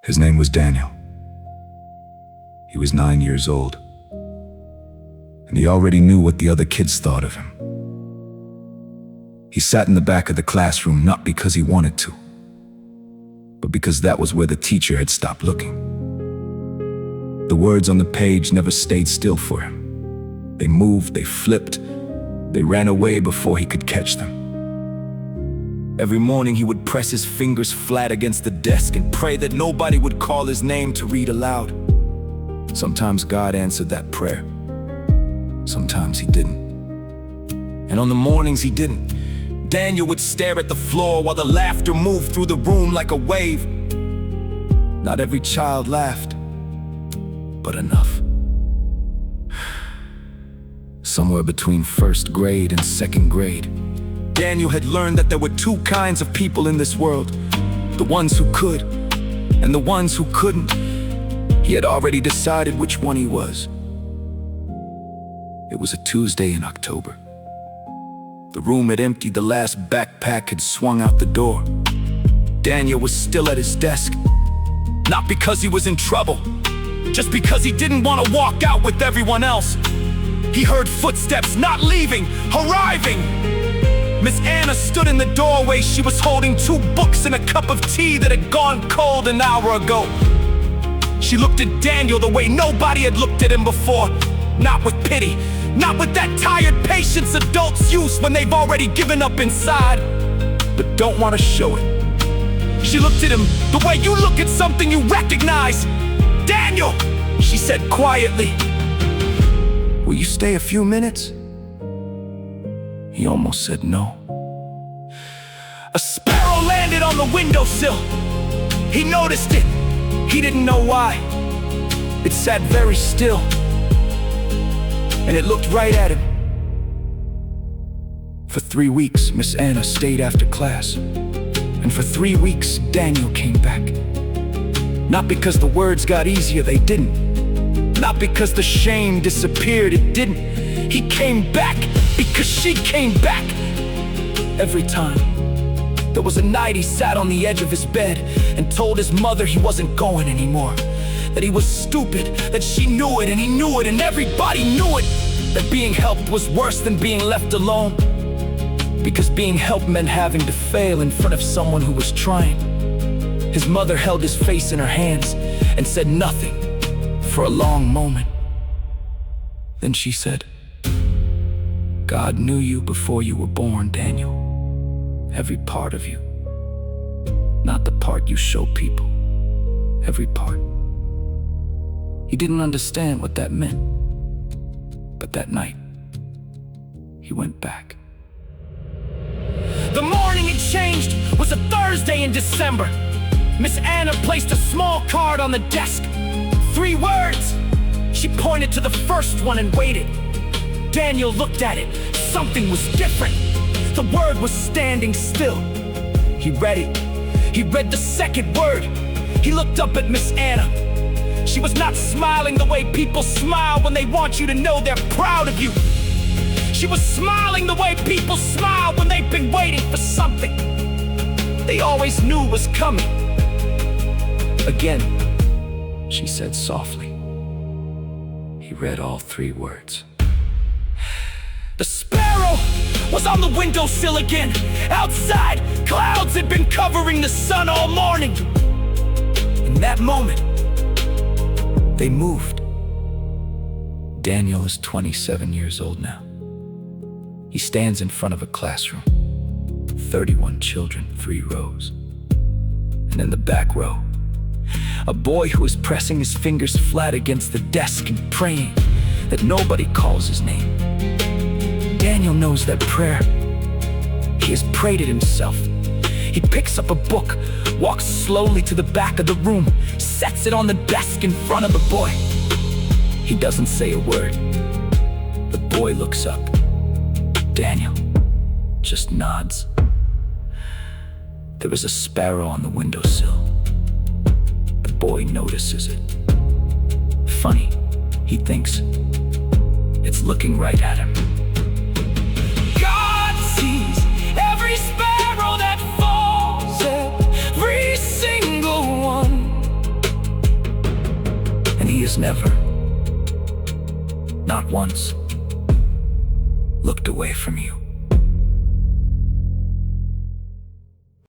His name was Daniel. He was 9 years old, and he already knew what the other kids thought of him. He sat in the back of the classroom not because he wanted to, but because that was where the teacher had stopped looking. The words on the page never stayed still for him. They moved, they flipped, they ran away before he could catch them. Every morning he would press his fingers flat against the desk and pray that nobody would call his name to read aloud. Sometimes God answered that prayer. Sometimes he didn't. And on the mornings he didn't, Daniel would stare at the floor while the laughter moved through the room like a wave. Not every child laughed, but enough. Somewhere between first grade and second grade, Daniel had learned that there were two kinds of people in this world: the ones who could and the ones who couldn't. He had already decided which one he was. It was a Tuesday in October. The room had emptied, the last backpack had swung out the door. Daniel was still at his desk, not because he was in trouble, just because he didn't want to walk out with everyone else. He heard footsteps, not leaving, arriving. Miss Anna stood in the doorway. She was holding 2 books and a cup of tea that had gone cold an hour ago. She looked at Daniel the way nobody had looked at him before. Not with pity, not with that tired patience adults use when they've already given up inside, but don't want to show it. She looked at him the way you look at something you recognize. "Daniel," she said quietly, "will you stay a few minutes?" He almost said no. A sparrow landed on the windowsill. He noticed it. He didn't know why. It sat very still, and it looked right at him. For 3 weeks, Miss Anna stayed after class, and for 3 weeks, Daniel came back. Not because the words got easier, they didn't. Not because the shame disappeared, it didn't. He came back because she came back. Every time. There was a night he sat on the edge of his bed and told his mother he wasn't going anymore, that he was stupid, that she knew it and he knew it and everybody knew it, that being helped was worse than being left alone, because being helped meant having to fail in front of someone who was trying. His mother held his face in her hands and said nothing for a long moment. Then she said, "God knew you before you were born, Daniel. Every part of you. Not the part you show people. Every part." He didn't understand what that meant. But that night, he went back. The morning it changed was a Thursday in December. Miss Anna placed a small card on the desk. 3 words. She pointed to the first one and waited. Daniel looked at it. Something was different. The word was standing still. He read it. He read the second word. He looked up at Miss Anna. She was not smiling the way people smile when they want you to know they're proud of you. She was smiling the way people smile when they've been waiting for something they always knew was coming. Again, she said softly. He read all 3 words. The sparrow was on the windowsill again. Outside, clouds had been covering the sun all morning. In that moment, they moved. Daniel is 27 years old now. He stands in front of a classroom. 31 children, 3 rows. And in the back row, a boy who is pressing his fingers flat against the desk and praying that nobody calls his name. Daniel knows that prayer. He has prayed it himself. He picks up a book, walks slowly to the back of the room, sets it on the desk in front of the boy. He doesn't say a word. The boy looks up. Daniel just nods. There is a sparrow on the windowsill. The boy notices it. Funny, he thinks. It's looking right at him. God sees every sparrow that falls, every single one. has never, not once, looked away from you.